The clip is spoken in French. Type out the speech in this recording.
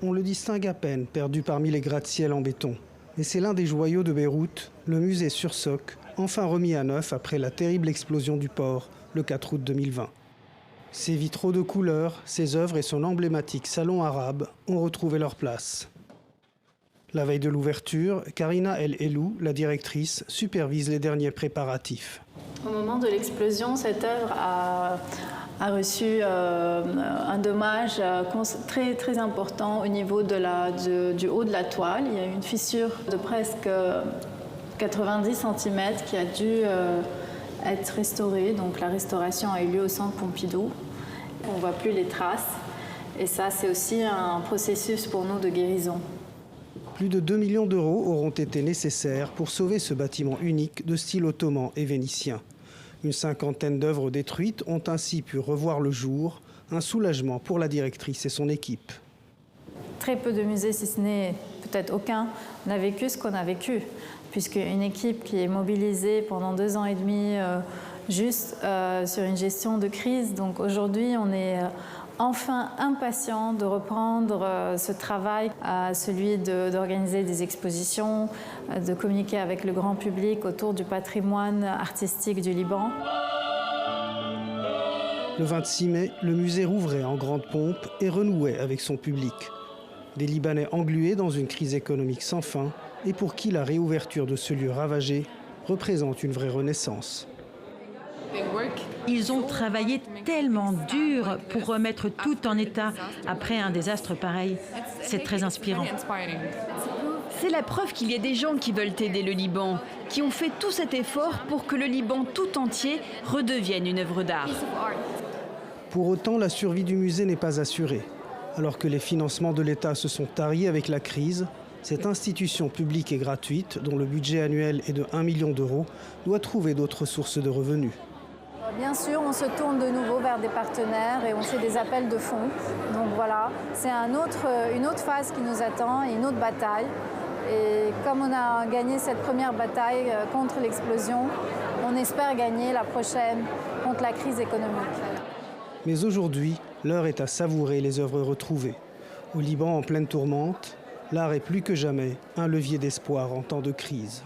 on le distingue à peine, perdu parmi les gratte-ciel en béton. Mais c'est l'un des joyaux de Beyrouth, le musée Sursock, enfin remis à neuf après la terrible explosion du port, le 4 août 2020. Ses vitraux de couleur, ses œuvres et son emblématique salon arabe ont retrouvé leur place. La veille de l'ouverture, Karina El Elou, la directrice, supervise les derniers préparatifs. Au moment de l'explosion, cette œuvre a reçu un dommage très, très important au niveau du haut de la toile. Il y a eu une fissure de presque 90 cm qui a dû être restaurée. Donc la restauration a eu lieu au centre Pompidou. On ne voit plus les traces. Et ça, c'est aussi un processus pour nous de guérison. Plus de 2 millions d'euros auront été nécessaires pour sauver ce bâtiment unique de style ottoman et vénitien. Une cinquantaine d'œuvres détruites ont ainsi pu revoir le jour, un soulagement pour la directrice et son équipe. Très peu de musées, si ce n'est peut-être aucun, n'a vécu ce qu'on a vécu, puisqu'une équipe qui est mobilisée pendant 2 ans et demi juste sur une gestion de crise. Donc aujourd'hui, on est enfin impatient de reprendre ce travail, celui d'organiser des expositions, de communiquer avec le grand public autour du patrimoine artistique du Liban. Le 26 mai, le musée rouvrait en grande pompe et renouait avec son public. Des Libanais englués dans une crise économique sans fin et pour qui la réouverture de ce lieu ravagé représente une vraie renaissance. Ils ont travaillé tellement dur pour remettre tout en état après un désastre pareil. C'est très inspirant. C'est la preuve qu'il y a des gens qui veulent aider le Liban, qui ont fait tout cet effort pour que le Liban tout entier redevienne une œuvre d'art. Pour autant, la survie du musée n'est pas assurée. Alors que les financements de l'État se sont taris avec la crise, cette institution publique et gratuite, dont le budget annuel est de 1 million d'euros, doit trouver d'autres sources de revenus. Bien sûr, on se tourne de nouveau vers des partenaires et on fait des appels de fonds. Donc voilà, c'est une autre phase qui nous attend et une autre bataille. Et comme on a gagné cette première bataille contre l'explosion, on espère gagner la prochaine contre la crise économique. Mais aujourd'hui, l'heure est à savourer les œuvres retrouvées. Au Liban en pleine tourmente, l'art est plus que jamais un levier d'espoir en temps de crise.